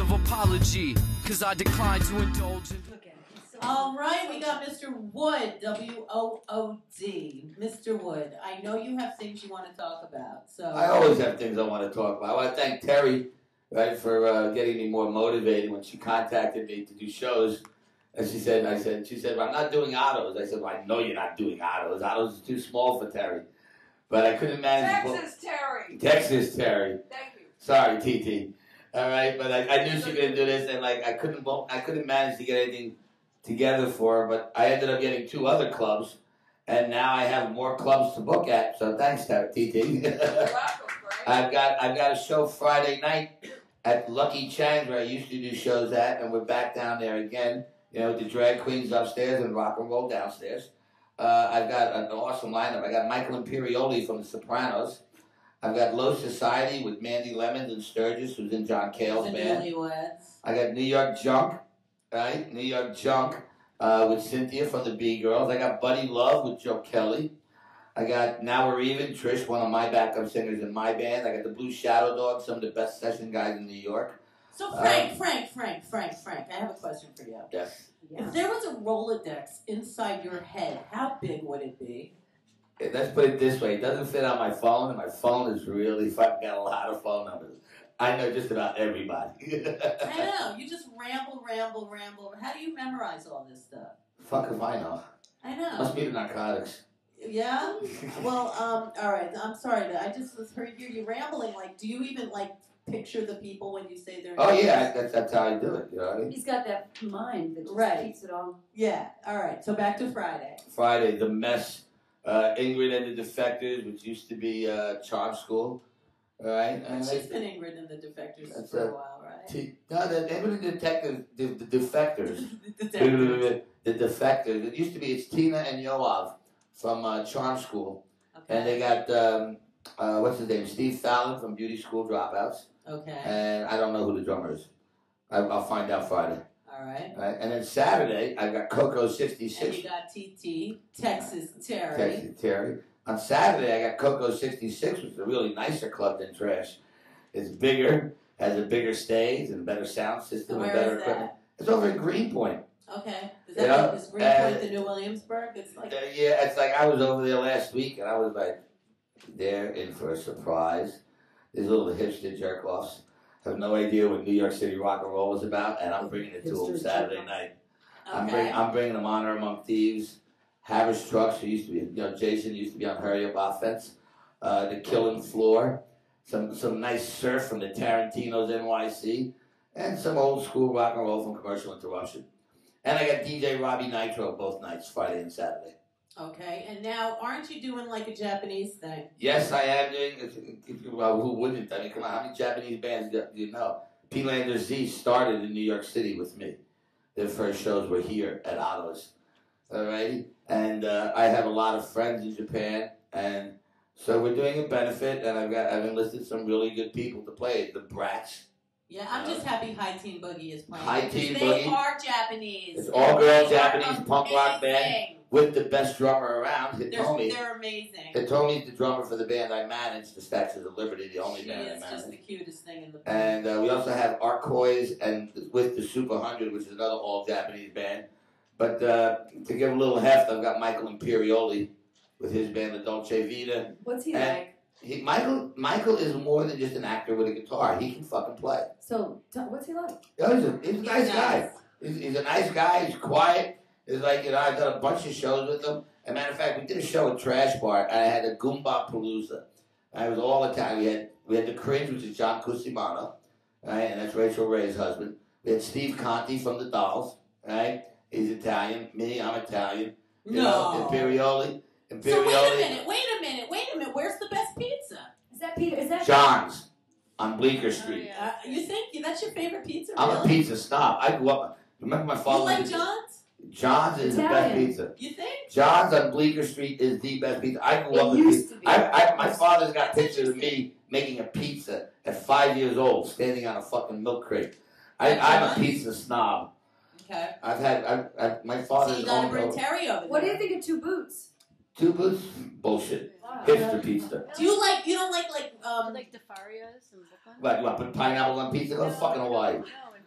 of apology, cause I declined to indulge in... All right, we got Mr. Wood, W-O-O-D. Mr. Wood, I know you have things you want to talk about. So I always have things I want to talk about. I want to thank Terry, right, for getting me more motivated when she contacted me to do shows. And she said, well, I'm not doing autos. I said, well, I know you're not doing autos. Autos is too small for Terry. But I couldn't manage. Texas Terry. Thank you. Sorry, TT. All right, but I knew she couldn't do this, and like I couldn't manage to get anything together for her. But I ended up getting 2 other clubs, and now I have more clubs to book at. So thanks, TT. You're welcome, I've got a show Friday night at Lucky Chang's where I used to do shows at, and we're back down there again. You know, with the drag queens upstairs and rock and roll downstairs. I've got an awesome lineup. I got Michael Imperioli from The Sopranos. I've got Low Society with Mandy Lemons and Sturgis, who's in John Cale's band. I got New York Junk, right? New York Junk with Cynthia from the B-Girls. I got Buddy Love with Joe Kelly. I got Now We're Even, Trish, one of my backup singers in my band. I got the Blue Shadow Dogs, some of the best session guys in New York. So Frank, I have a question for you. Yes. Yeah. If there was a Rolodex inside your head, how big would it be? Let's put it this way. It doesn't fit on my phone, and my phone is really fucking got a lot of phone numbers. I know just about everybody. I know. You just ramble. How do you memorize all this stuff? Fuck if I know. I know. Must be the narcotics. Yeah? Well, all right. I'm sorry. I just heard you rambling. Like, do you even, like, picture the people when you say their names? Oh, yeah. That's how I do it. You know what I mean? He's got that mind that just keeps it all. Yeah. All right. So back to Friday. Friday, The Mess. Ingrid and the Defectors, which used to be Charm School. All right? And she's been Ingrid and the Defectors for a while, right? No, the Ingrid and the Defectors. The Defectors. It used to be, it's Tina and Yoav from Charm School. Okay. And they got, what's his name? Steve Fallon from Beauty School Dropouts. Okay. And I don't know who the drummer is. I'll find out Friday. All right. And then Saturday, I got Coco 66. And you got TT, Texas Terry. Texas Terry. On Saturday, I got Coco 66, which is a really nicer club than Trash. It's bigger, has a bigger stage and a better sound system and better equipment. It's over in Greenpoint. Okay. Is Greenpoint the New Williamsburg? It's like yeah, it's like I was over there last week, and I was like, they're in for a surprise. These little hipster jerk-offs have no idea what New York City rock and roll is about, and I'm bringing it to them Saturday night. Okay. I'm bringing them Honor Among Thieves, Harris Trucks, who used to be, Jason used to be on Hurry Up Offense, The Killing Floor, some nice surf from the Tarantino's NYC, and some old school rock and roll from Commercial Interruption. And I got DJ Robbie Nitro both nights, Friday and Saturday. Okay, and now aren't you doing like a Japanese thing? Yes, I am doing. Well, who wouldn't? I mean, come on, how many Japanese bands do you know? P-Lander Z started in New York City with me. Their first shows were here at Otto's. Alrighty? And I have a lot of friends in Japan, and so we're doing a benefit, and I've enlisted some really good people to play it. The Brats. Yeah, I'm just happy High Teen Boogie is playing. High Teen Boogie. They are Japanese. It's all-girl Japanese punk rock band with the best drummer around. They're amazing. Hitomi's the drummer for the band I manage, the Statues of Liberty, the only band I manage. She is just the cutest thing in the band. And we also have Arcoys and with the Super 100, which is another all-Japanese band. But to give a little heft, I've got Michael Imperioli with his band, the Dolce Vita. What's he like? Michael is more than just an actor with a guitar. He can fucking play. So, what's he like? He's a nice guy. He's a nice guy. He's quiet. It's like, I've done a bunch of shows with him. As a matter of fact, we did a show at Trash Bar, and I had a Goomba Palooza. I was all Italian. We had The Cringe, which is John Cusimano, right? And that's Rachel Ray's husband. We had Steve Conti from The Dolls, right? He's Italian. Me, I'm Italian. Imperioli. So wait a minute. Where's the best pizza? Is that Peter? Is that John's on Bleecker Street. Oh, yeah. You think that's your favorite pizza? I'm really? a pizza snob. I grew up. Remember my father? You like John's? John's is the best pizza. You think? John's on Bleecker Street is the best pizza. I grew up with pizza. My father's got pictures of me making a pizza at 5 years old, standing on a fucking milk crate. I'm a pizza snob. Okay. My father's. So you gotta bring Terry over there. What do you think of Two Boots? Two Boots? Bullshit. Hipster pizza. You don't like like DeFaria's in Brooklyn? What, put pineapples on pizza? Go fucking Hawaii. No, in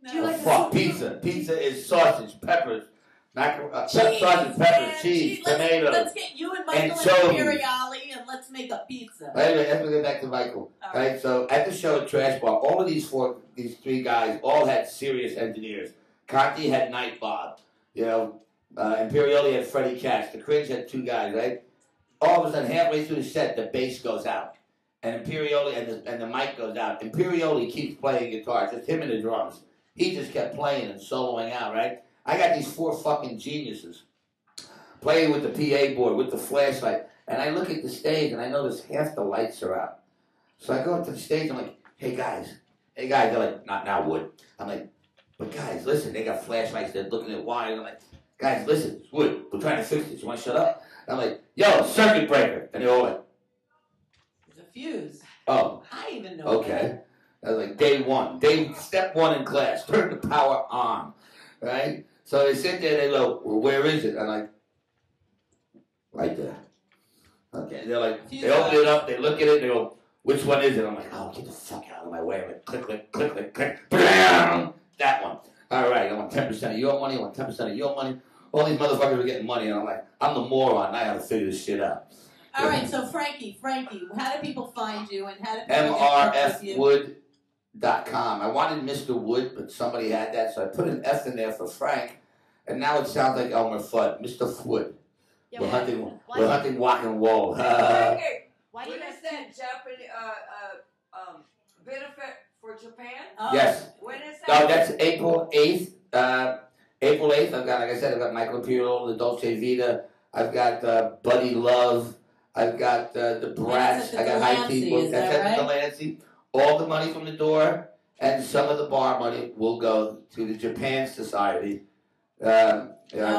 Do you like the Fuck, soup? pizza. Pizza is sausage, peppers, Cheese, sausage, peppers, man, cheese, Let's tomatoes. get you and Michael Anchovies. Imperiali and let's make a pizza. Anyway, let's get back to Michael. All Right. So at the show at Trash Bar, all of these three guys, all had serious engineers. Conti had Night Bob. You know, Imperioli had Freddie Cash. The Cringe had two guys, right? All of a sudden, halfway through the set, the bass goes out. And Imperioli and the mic goes out. Imperioli keeps playing guitar, just him and the drums. He just kept playing and soloing out, right? I got these four fucking geniuses playing with the PA board, with the flashlight. And I look at the stage and I notice half the lights are out. So I go up to the stage, I'm like, hey guys. They're like, not now, Wood. I'm like, but guys, listen, they got flashlights, they're looking at wires. I'm like, guys, listen, it's Wood, we're trying to fix this. You want to shut up? I'm like, yo, circuit breaker. And they're all like, It's a fuse. oh, I even know okay. I was like, step one in class, turn the power on, right? So they sit there, they go, well, where is it? I'm like, right there. Okay, they're like, they open it up, they look at it, they go, which one is it? I'm like, oh, get the fuck out of my way. I'm like, click, click, click, click, click, bam! That one. All right, I want 10% of your money, I want 10% of your money. All these motherfuckers are getting money, and I'm like, I'm the moron, I gotta figure this shit out. All right, so Frankie, how do people find you and how do people get in touch with you? MRFwood.com. I wanted Mr. Wood, but somebody had that, so I put an F in there for Frank, and now it sounds like Elmer Fudd. Mr. Wood. Yeah, We're hunting rock and roll. Why do you When guys is that Japanese benefit for Japan? Oh. Yes. When is No, that? that's April 8th. April 8th, I've got, like I said, I've got Michael Imperial, the Dolce Vita. I've got Buddy Love. I've got the Brats. That's at I the got High Delancey, People. is That's that at the right? Delancey. All the money from the door and some of the bar money will go to the Japan Society. I've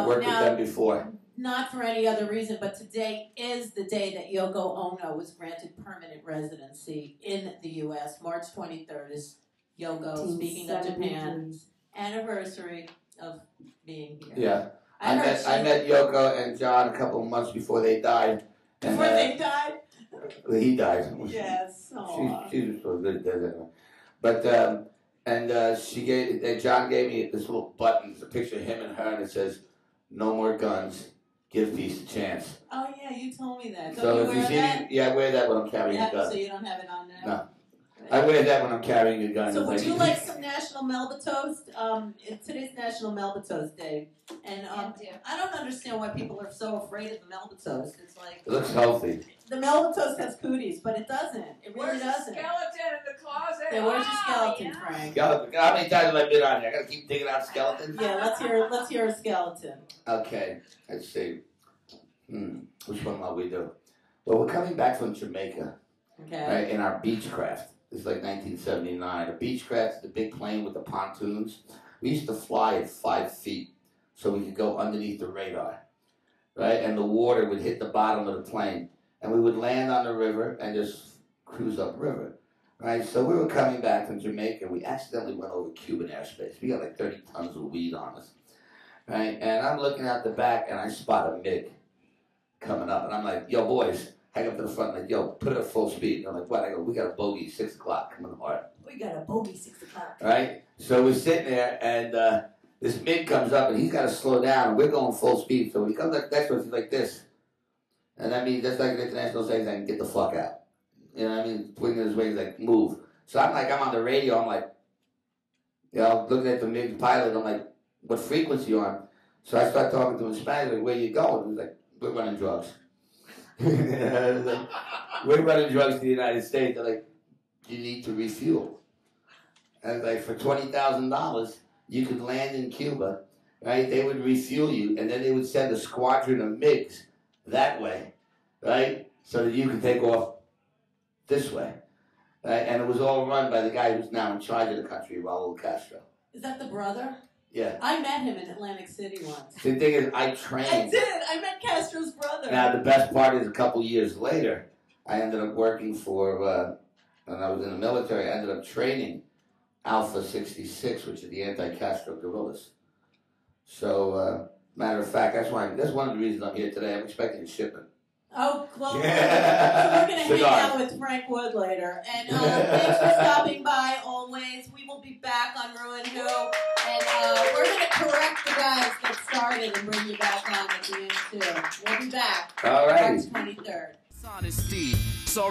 worked with them before. Not for any other reason, but today is the day that Yoko Ono was granted permanent residency in the U.S. March 23rd is Yoko, speaking of Japan's anniversary of being here. Yeah. I heard met Yoko and John a couple of months before they died. And, before they died? he died. Yes. Aw. She was so good at that anyway. But John gave me this little button. It's a picture of him and her, and it says, "No more guns. Give peace a chance." Oh yeah, you told me that. Don't So you if you wear see that? me, yeah, I wear that when I'm carrying a So gun. you don't have it on now? No. I wear that when I'm carrying a gun. So It's would like- you like some National Melba Toast? Today's National Melba Toast Day. And I don't understand why people are so afraid of the Melba Toast. It's like, It looks healthy. the Melba Toast has cooties, but it doesn't. It really Where's the doesn't. skeleton in the closet? Yeah, where's your skeleton, yeah. Frank? Skeleton. How many times have I been on here? I gotta keep digging out skeletons. Yeah, let's hear a skeleton. Okay, let's see. Which one will we do? Well, we're coming back from Jamaica, Okay. right? In our Beechcraft. It's like 1979. A Beechcraft is the big plane with the pontoons. We used to fly at 5 feet, so we could go underneath the radar, right? And the water would hit the bottom of the plane, and we would land on the river and just cruise upriver, right? So we were coming back from Jamaica. We accidentally went over Cuban airspace. We got like 30 tons of weed on us, right? And I'm looking out the back, and I spot a MiG coming up, and I'm like, "Yo, boys." Hang up to the front, like, "Yo, put it at full speed." And I'm like, "What?" I go, "We got a bogey, 6 o'clock, coming hard." We got a bogey 6 o'clock. Right? So we're sitting there, and this MiG comes up, and he's got to slow down, and we're going full speed. So when he comes up next to us, he's like this. And that means, that's like an international saying, "Get the fuck out." You know what I mean? Pointing his wings, like, "Move." So I'm on the radio, I'm like, looking at the MiG pilot, I'm like, "What frequency you on?" So I start talking to him in Spanish, like, "Where you going?" He's like, "We're running drugs." Like, "We're running drugs to the United States." They're like, "You need to refuel." And like, for $20,000, you could land in Cuba, right? They would refuel you, and then they would send a squadron of MiGs that way, right? So that you could take off this way. Right? And it was all run by the guy who's now in charge of the country, Raul Castro. Is that the brother? Yeah. I met him in Atlantic City once. The thing is, I I trained. did. I met Castro's brother. Now, the best part is, a couple years later, I ended up working for, when I was in the military, I ended up training Alpha 66, which is the anti-Castro guerrillas. So, matter of fact, that's one of the reasons I'm here today. I'm expecting a shipment. Oh, Well, Yeah. we're going to hang Cigars. out with Frank Wood later. And thanks for stopping by always. We will be back on ReW-WhO. And we're going to correct the guys that started and bring you back on at the end, too. We'll be back All right. March 23rd. Honesty. So